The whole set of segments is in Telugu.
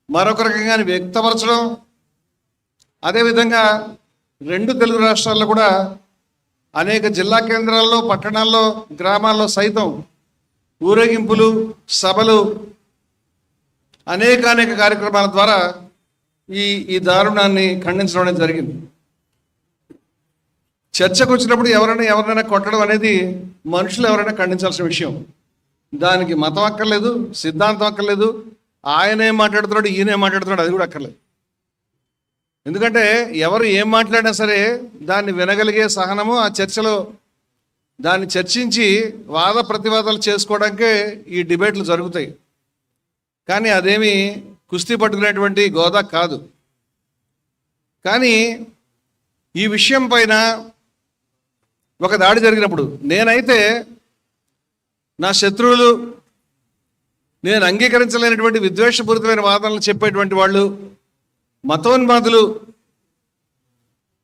మరొక రకంగా వ్యక్తపరచడం, అదేవిధంగా రెండు తెలుగు రాష్ట్రాల్లో కూడా అనేక జిల్లా కేంద్రాల్లో, పట్టణాల్లో, గ్రామాల్లో సైతం ఊరేగింపులు, సభలు, అనేక కార్యక్రమాల ద్వారా ఈ దారుణాన్ని ఖండించడం అనేది జరిగింది. చర్చకు వచ్చినప్పుడు ఎవరైనా కొట్టడం అనేది మనుషులు ఎవరైనా ఖండించాల్సిన విషయం. దానికి మతం అక్కర్లేదు, సిద్ధాంతం అక్కర్లేదు, ఆయనేం మాట్లాడుతున్నాడు, ఈయనేం మాట్లాడుతున్నాడు, అది కూడా అక్కర్లేదు. ఎందుకంటే ఎవరు ఏం మాట్లాడినా సరే దాన్ని వినగలిగే సహనము ఆ చర్చలో దాన్ని చర్చించి వాద ప్రతివాదాలు చేసుకోవడానికే ఈ డిబేట్లు జరుగుతాయి. కానీ అదేమి కుస్తీ పట్టుకునేటువంటి గోదా కాదు. కానీ ఈ విషయం పైన ఒక దాడి జరిగినప్పుడు నేనైతే నా శత్రువులు, నేను అంగీకరించలేనటువంటి విద్వేషపూరితమైన వాదనలు చెప్పేటువంటి వాళ్ళు, మతోన్మాదులు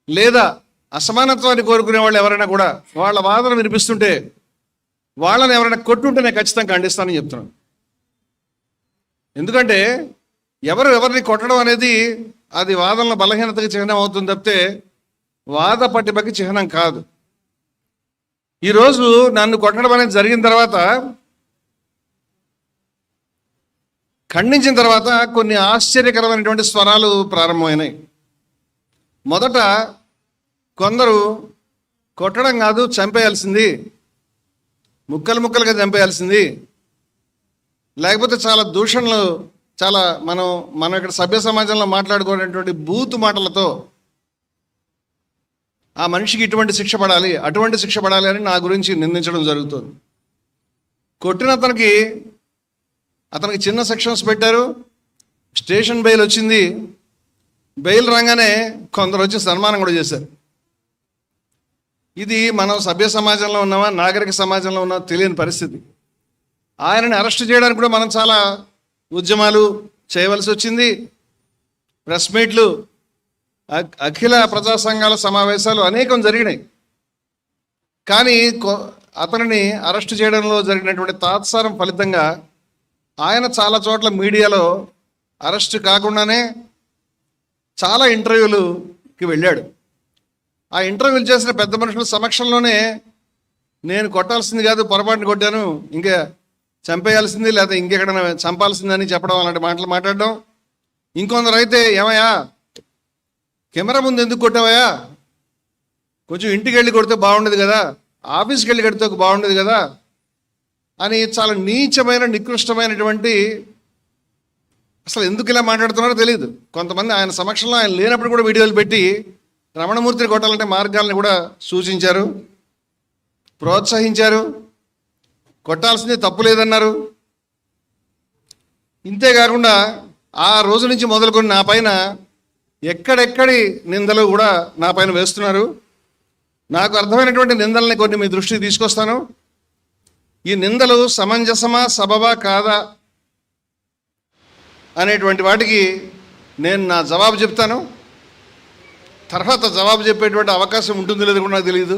లేదా అసమానత్వాన్ని కోరుకునే వాళ్ళు ఎవరైనా కూడా వాళ్ళ వాదన వినిపిస్తుంటే వాళ్ళని ఎవరైనా కొట్టుంటే నేను ఖచ్చితంగా ఖండిస్తానని చెప్తున్నాను. ఎందుకంటే ఎవరిని కొట్టడం అనేది అది వాదనల బలహీనతకి చిహ్నం అవుతుంది తప్పితే వాద పట్టింపుకి చిహ్నం కాదు. ఈరోజు నన్ను కొట్టడం అనేది జరిగిన తర్వాత, ఖండించిన తర్వాత కొన్ని ఆశ్చర్యకరమైనటువంటి స్వరాలు ప్రారంభమైనాయి. మొదట కొందరు కొట్టడం కాదు, చంపేయాల్సింది, ముక్కలుగా చంపేయాల్సింది, లేకపోతే చాలా దూషణలు, చాలా మనం ఇక్కడ సభ్య సమాజంలో మాట్లాడుకునేటువంటి బూతు మాటలతో ఆ మనిషికి ఇటువంటి శిక్ష పడాలి, అటువంటి శిక్ష పడాలి అని నా గురించి నిందించడం జరుగుతుంది. కొట్టిన అతనికి చిన్న సెక్షన్స్ పెట్టారు, స్టేషన్ బెయిల్ వచ్చింది. బెయిల్ రాగానే కొందరు వచ్చి సన్మానం కూడా చేశారు. ఇది మనం సభ్య సమాజంలో ఉన్నామా, నాగరిక సమాజంలో ఉన్నామా తెలియని పరిస్థితి. ఆయనని అరెస్ట్ చేయడానికి కూడా మనం చాలా ఉద్యమాలు చేయవలసి వచ్చింది. ప్రెస్ మీట్లు, అఖిల ప్రజా సంఘాల సమావేశాలు అనేకం జరిగినాయి. కానీ అతనిని అరెస్ట్ చేయడంలో జరిగినటువంటి తాత్సారం ఫలితంగా ఆయన చాలా చోట్ల మీడియాలో అరెస్ట్ కాకుండానే చాలా ఇంటర్వ్యూలకి వెళ్ళాడు. ఆ ఇంటర్వ్యూలు చేసిన పెద్ద మనుషుల సమక్షంలోనే నేను కొట్టాల్సింది కాదు, పొరపాటుని కొట్టాను, ఇంకా చంపేయాల్సింది లేదా ఇంకెక్కడైనా చంపాల్సిందని చెప్పడం, అలాంటి మాటలు మాట్లాడడం. ఇంకొందరు అయితే ఏమయ్యా కెమెరా ముందు ఎందుకు కొట్టావయ్యా, కొంచెం ఇంటికి వెళ్ళి కొడితే బాగుండేది కదా, ఆఫీస్కి వెళ్ళి కొడితే బాగుండేది కదా అని చాలా నీచమైన, నికృష్టమైనటువంటి, అసలు ఎందుకు ఇలా మాట్లాడుతున్నారో తెలియదు. కొంతమంది ఆయన సమక్షంలో ఆయన లేనప్పుడు కూడా వీడియోలు పెట్టి రమణమూర్తిని కొట్టాలంటే మార్గాలను కూడా సూచించారు, ప్రోత్సహించారు, కొట్టాల్సింది తప్పు లేదన్నారు. ఇంతేకాకుండా ఆ రోజు నుంచి మొదలుకొని నా పైన ఎక్కడెక్కడి నిందలు కూడా నా పైన వేస్తున్నారు. నాకు అర్థమైనటువంటి నిందల్ని కొన్ని మీ దృష్టికి తీసుకొస్తాను. ఈ నిందలు సమంజసమా, సబబా కాదా అనేటువంటి వాటికి నేను నా జవాబు చెప్తాను. తర్వాత జవాబు చెప్పేటువంటి అవకాశం ఉంటుందో లేదో కూడా నాకు తెలియదు.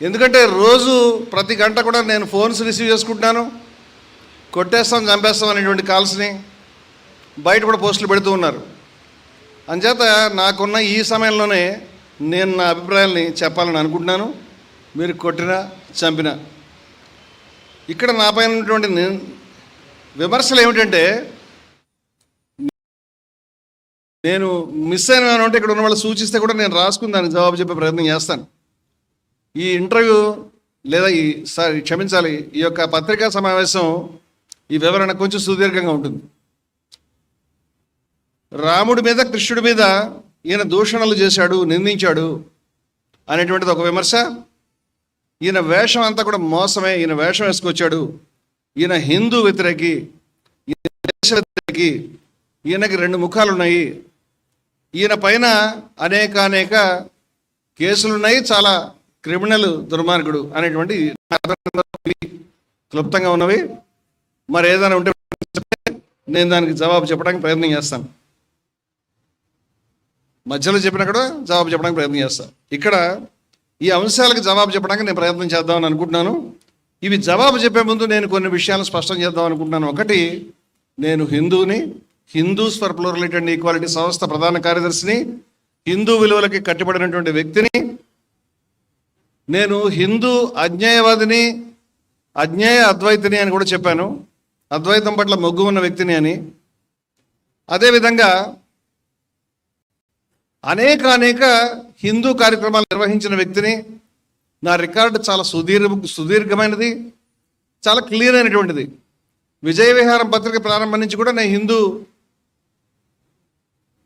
ఎందుకంటే రోజు ప్రతి గంట కూడా నేను ఫోన్స్ రిసీవ్ చేసుకుంటున్నాను. కొట్టేస్తాం, చంపేస్తాం అనేటువంటి కాల్స్ని బయట కూడా పోస్టులు పెడుతూ ఉన్నారు. అంచేత నాకున్న ఈ సమయంలోనే నేను నా అభిప్రాయాల్ని చెప్పాలని అనుకుంటున్నాను. మీరు కొట్టినా చంపినా ఇక్కడ నా పైన ఉన్నటువంటి విమర్శలు ఏమిటంటే, నేను మిస్ అయిన అంటే ఇక్కడ ఉన్న వాళ్ళు సూచిస్తే కూడా నేను రాసుకుని దానికి జవాబు చెప్పే ప్రయత్నం చేస్తాను. ఈ ఇంటర్వ్యూ లేదా క్షమించాలి, ఈ యొక్క పత్రికా సమావేశం, ఈ వివరణ కొంచెం సుదీర్ఘంగా ఉంటుంది. రాముడి మీద, కృష్ణుడి మీద ఈయన దూషణలు చేశాడు, నిందించాడు అనేటువంటిది ఒక విమర్శ. ఈయన వేషం అంతా కూడా మోసమే, ఈయన వేషం వేసుకొచ్చాడు, ఈయన హిందూ వ్యతిరేకి, ఈయన దేశ వ్యతిరేకి, ఈయనకి 2 ముఖాలు ఉన్నాయి, ఈయన పైన అనేక కేసులున్నాయి, చాలా క్రిమినల్, దుర్మార్గుడు అనేటువంటి క్లుప్తంగా ఉన్నవి. మరి ఏదైనా ఉంటే నేను దానికి జవాబు చెప్పడానికి ప్రయత్నం చేస్తాను. మధ్యలో చెప్పినా కూడా జవాబు చెప్పడానికి ప్రయత్నం చేస్తాను. ఇక్కడ ఈ అంశాలకు జవాబు చెప్పడానికి నేను ప్రయత్నం చేద్దామని అనుకుంటున్నాను. ఇవి జవాబు చెప్పే ముందు నేను కొన్ని విషయాలు స్పష్టం చేద్దాం అనుకుంటున్నాను. ఒకటి, నేను హిందూని, Hindus for plurality and equality సంస్థ ప్రధాన కార్యదర్శిని, హిందూ విలువలకి కట్టుబడినటువంటి వ్యక్తిని, నేను హిందూ అజ్ఞేయవాదిని, అజ్ఞేయ అద్వైతిని అని కూడా చెప్పాను. అద్వైతం పట్ల మొగ్గు ఉన్న వ్యక్తిని అని. అదేవిధంగా అనేక హిందూ కార్యక్రమాలు నిర్వహించిన వ్యక్తిని. నా రికార్డు చాలా సుదీర్ఘమైనది, చాలా క్లియర్ అయినటువంటిది. విజయ విహారం పత్రిక ప్రారంభం నుంచి కూడా నేను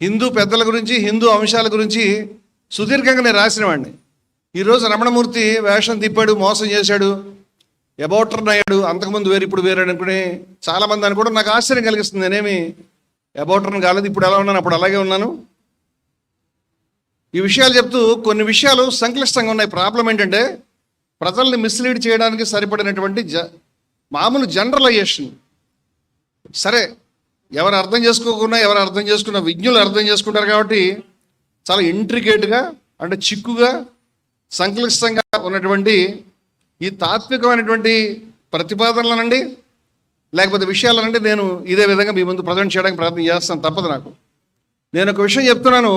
హిందూ పెద్దల గురించి, హిందూ అంశాల గురించి సుదీర్ఘంగా నేను రాసినవాడిని. ఈరోజు రమణమూర్తి వేషం తిప్పాడు, మోసం చేశాడు, అబౌటర్ని అయ్యాడు, అంతకుముందు వేరు ఇప్పుడు వేరు అనుకుని చాలామంది అని కూడా నాకు ఆశ్చర్యం కలిగిస్తుంది. నేనేమి అబౌటర్ని కాలేదు, ఇప్పుడు ఎలా ఉన్నాను అప్పుడు అలాగే ఉన్నాను. ఈ విషయాలు చెప్తూ కొన్ని విషయాలు సంక్లిష్టంగా ఉన్నాయి. ప్రాబ్లం ఏంటంటే ప్రజల్ని మిస్లీడ్ చేయడానికి సరిపడినటువంటి మామూలు జనరలైజేషన్. సరే, ఎవరు అర్థం చేసుకోకుండా ఎవరు అర్థం చేసుకున్న విజ్ఞులు అర్థం చేసుకుంటారు కాబట్టి చాలా ఇంట్రికేట్గా, అంటే చిక్కుగా, సంక్లిష్టంగా ఉన్నటువంటి ఈ తాత్వికమైనటువంటి ప్రతిపాదనలనండి లేకపోతే విషయాలనండి నేను ఇదే విధంగా మీ ముందు ప్రజెంట్ చేయడానికి ప్రయత్నం చేస్తాను. తప్పదు నాకు. నేను ఒక విషయం చెప్తున్నాను.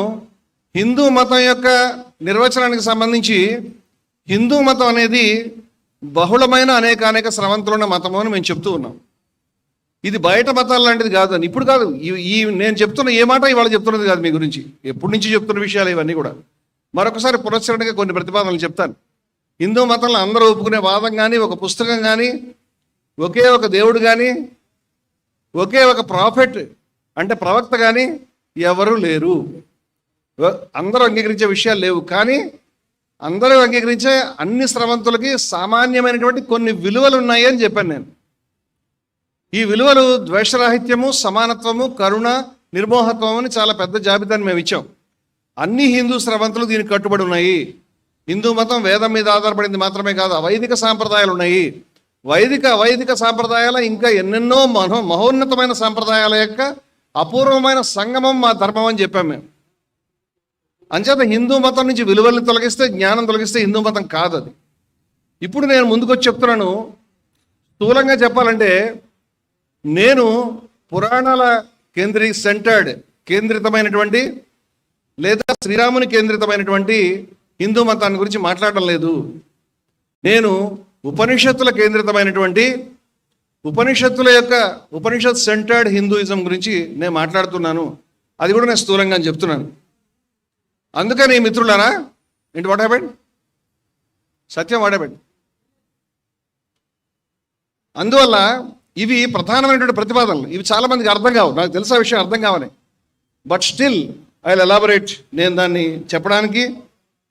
హిందూ మతం యొక్క నిర్వచనానికి సంబంధించి హిందూ మతం అనేది బహుళమైన అనేక స్రవంతులున్న మతము అని మేము చెప్తూ ఉన్నాం. ఇది బయట మతాలు లాంటిది కాదు అని. ఇప్పుడు కాదు, ఈ నేను చెప్తున్న ఏ మాట ఇవాళ చెప్తున్నది కాదు మీ గురించి. ఎప్పటి నుంచి చెప్తున్న విషయాలు ఇవన్నీ కూడా. మరొకసారి పునశ్చరణగా కొన్ని ప్రతిపాదనలు చెప్తాను. హిందూ మతంలో అందరూ ఒప్పుకునే వాదం కానీ, ఒక పుస్తకం కానీ, ఒకే ఒక దేవుడు కానీ, ఒకే ఒక ప్రాఫెట్ అంటే ప్రవక్త కానీ ఎవరూ లేరు. అందరూ అంగీకరించే విషయాలు లేవు. కానీ అందరూ అంగీకరించే అన్ని స్రవంతులకి సామాన్యమైనటువంటి కొన్ని విలువలు ఉన్నాయి అని చెప్పాను నేను. ఈ విలువలు ద్వేషరాహిత్యము, సమానత్వము, కరుణ, నిర్మోహత్వం అని చాలా పెద్ద జాబితాని మేము ఇచ్చాం. అన్ని హిందూ స్రవంతులు దీనికి కట్టుబడి ఉన్నాయి. హిందూ మతం వేదం మీద ఆధారపడింది మాత్రమే కాదు, అవైదిక సాంప్రదాయాలు ఉన్నాయి. వైదిక సాంప్రదాయాల ఇంకా ఎన్నెన్నో మహోన్నతమైన సాంప్రదాయాల యొక్క అపూర్వమైన సంగమం మా ధర్మం అని చెప్పాం మేము. అంచేత హిందూ మతం నుంచి విలువలను తొలగిస్తే, జ్ఞానం తొలగిస్తే హిందూ మతం కాదు అది. ఇప్పుడు నేను ముందుకొచ్చి చెప్తున్నాను. స్థూలంగా చెప్పాలంటే నేను పురాణాల కేంద్రితమైనటువంటి లేదా శ్రీరాముని కేంద్రితమైనటువంటి హిందూ మతాన్ని గురించి మాట్లాడడం లేదు. నేను ఉపనిషత్తుల కేంద్రితమైనటువంటి ఉపనిషత్ సెంటర్డ్ హిందూయిజం గురించి నేను మాట్లాడుతున్నాను. అది కూడా నేను స్థూలంగా చెప్తున్నాను. అందుకని మిత్రులారా, ఏంటి what happened? Satyam what happened? అందువల్ల ఇవి ప్రధానమైనటువంటి ప్రతిపాదనలు. ఇవి చాలామందికి అర్థం కావు, నాకు తెలిసిన విషయం అర్థం కావని. But still I will elaborate. నేను దాన్ని చెప్పడానికి,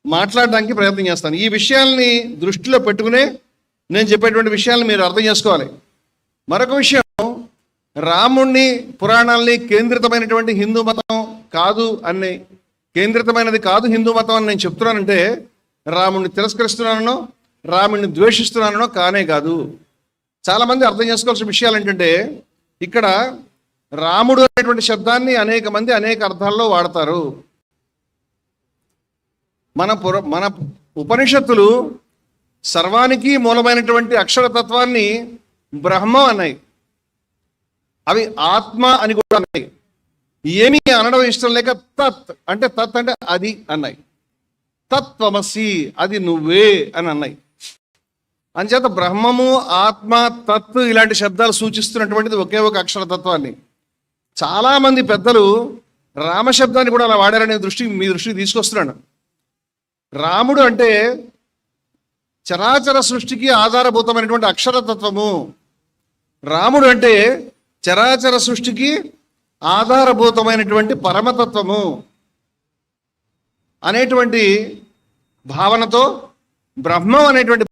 మాట్లాడడానికి ప్రయత్నం చేస్తాను. ఈ విషయాల్ని దృష్టిలో పెట్టుకునే నేను చెప్పేటువంటి విషయాలను మీరు అర్థం చేసుకోవాలి. మరొక విషయం, రాముణ్ణి, పురాణాలని కేంద్రితమైనటువంటి హిందూ మతం కాదు అని, కేంద్రితమైనది కాదు హిందూ మతం అని నేను చెప్తున్నానంటే రాముణ్ణి తిరస్కరిస్తున్నానో, రాముణ్ణి ద్వేషిస్తున్నానో కానే కాదు. చాలామంది అర్థం చేసుకోవాల్సిన విషయాలు ఏంటంటే, ఇక్కడ రాముడు అనేటువంటి శబ్దాన్ని అనేక మంది అనేక అర్థాల్లో వాడతారు. మన ఉపనిషత్తులు సర్వానికి మూలమైనటువంటి అక్షరతత్వాన్ని బ్రహ్మం అన్నాయి. అవి ఆత్మ అని కూడా అన్నాయి. ఏమీ అనడం ఇష్టం లేక తత్ అంటే అది అన్నాయి. తత్వమసి, అది నువ్వే అని అన్నాయి. అంచేత బ్రహ్మము, ఆత్మ, తత్ ఇలాంటి శబ్దాలు సూచిస్తున్నటువంటిది ఒకే ఒక అక్షరతత్వాన్ని. చాలామంది పెద్దలు రామశబ్దాన్ని కూడా అలా వాడారనే మీ దృష్టికి తీసుకొస్తున్నాను. రాముడు అంటే చరాచర సృష్టికి ఆధారభూతమైనటువంటి అక్షరతత్వము. రాముడు అంటే చరాచర సృష్టికి ఆధారభూతమైనటువంటి పరమతత్వము అనేటువంటి భావనతో బ్రహ్మం అనేటువంటి